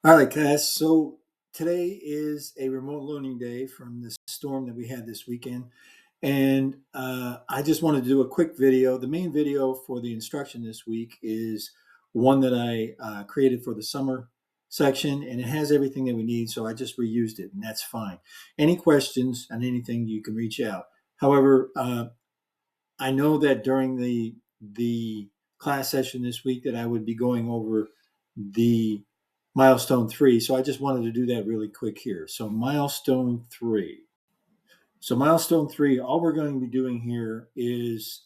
All right, class. So today is a remote learning day from the storm that we had this weekend. And I just wanted to do a quick video. The main video for the instruction this week is one that I created for the summer section, and it has everything that we need. So I just reused it, and that's fine. Any questions on anything, you can reach out. However, I know that during the class session this week that I would be going over the Milestone 3. So I just wanted to do that really quick here. So Milestone 3. So Milestone 3, all we're going to be doing here is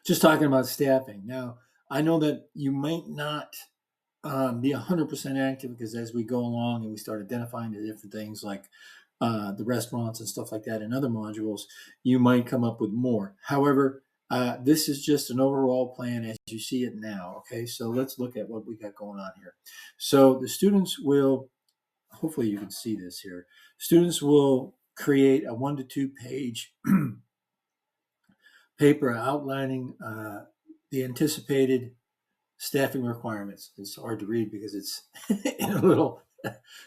just talking about staffing. Now, I know that you might not be 100% active because as we go along and we start identifying the different things like the restaurants and stuff like that and other modules, you might come up with more. However, this is just an overall plan as you see it now. Okay, so let's look at what we got going on here. So the students will, hopefully you can see this here, students will create a 1 to 2 page paper outlining the anticipated staffing requirements. It's hard to read because it's in a little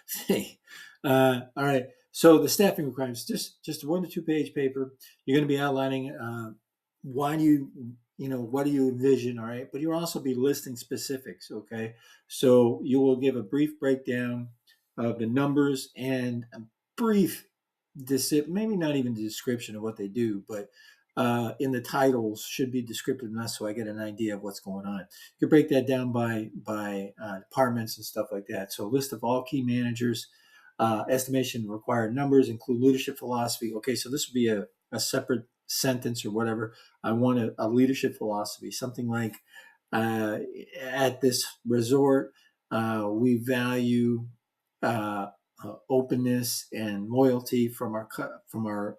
thing. All right. So the staffing requirements, just a 1 to 2 page paper. You're going to be outlining why do what do you envision, all right? But you'll also be listing specifics, okay? So you will give a brief breakdown of the numbers and a brief, maybe not even the description of what they do, but in the titles should be descriptive enough so I get an idea of what's going on. You can break that down by departments and stuff like that. So a list of all key managers, estimation of required numbers, include leadership philosophy. Okay, so this would be a separate sentence or whatever. I want a leadership philosophy, something like at this resort, we value openness and loyalty from our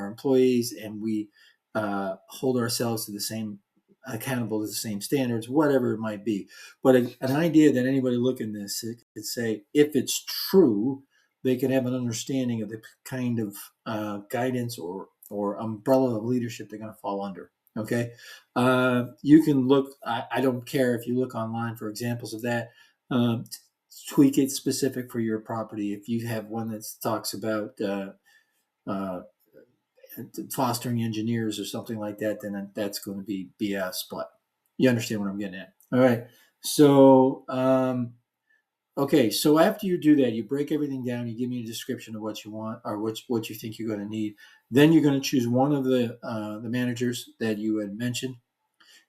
employees, and we hold ourselves to the same accountable to the same standards, whatever it might be. But an idea that anybody looking at this could say, if it's true, they can have an understanding of the kind of guidance or umbrella of leadership they're going to fall under. Okay, you can look. I don't care if you look online for examples of that. Tweak it specific for your property. If you have one that talks about fostering engineers or something like that, then that's going to be BS. But you understand what I'm getting at. All right. So, okay. So after you do that, you break everything down. You give me a description of what you want or what you think you're going to need. Then you're going to choose one of the managers that you had mentioned,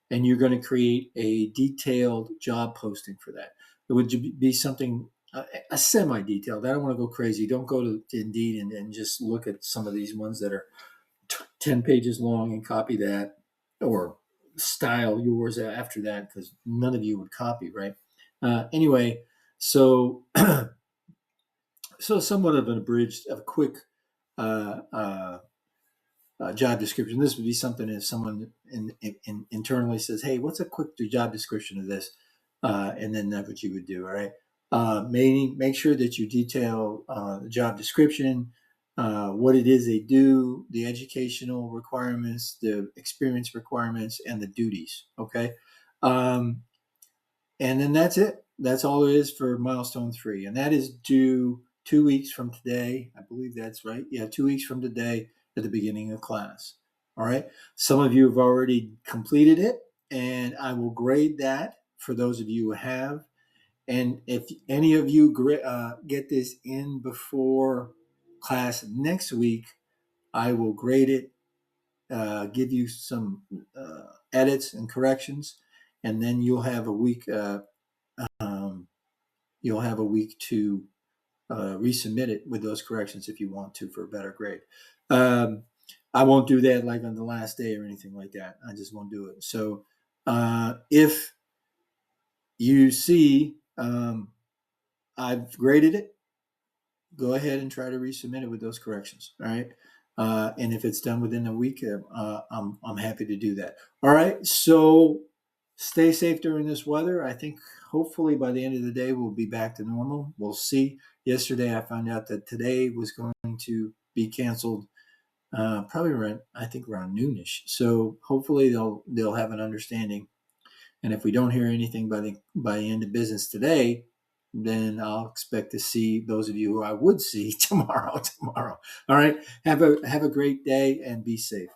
and you're going to create a detailed job posting for that. It would be something a semi-detailed. I don't want to go crazy. Don't go to Indeed and just look at some of these ones that are 10 pages long and copy that, or style yours after that, because none of you would copy, right? Anyway, so so somewhat of an abridged, a quick job description. This would be something if someone internally says, "Hey, what's a quick job description of this?" And then that's what you would do. All right. Make sure that you detail the job description, what it is they do, the educational requirements, the experience requirements, and the duties. Okay. And then that's it. That's all it is for Milestone 3. And that is due 2 weeks from today. I believe that's right. Yeah, 2 weeks from today at the beginning of class. All right. Some of you have already completed it, and I will grade that for those of you who have. And if any of you get this in before class next week, I will grade it, give you some edits and corrections, and then you'll have a week. You'll have a week to resubmit it with those corrections if you want to for a better grade. I won't do that like on the last day or anything like that. I just won't do it. So if you see I've graded it, go ahead and try to resubmit it with those corrections. All right. And if it's done within a week, I'm happy to do that. All right. So stay safe during this weather. I think hopefully by the end of the day, we'll be back to normal. We'll see. Yesterday, I found out that today was going to be canceled probably around, I think around noonish. So hopefully they'll have an understanding And if we don't hear anything by the end of business today, then I'll expect to see those of you who I would see tomorrow. All right. Have a great day and be safe.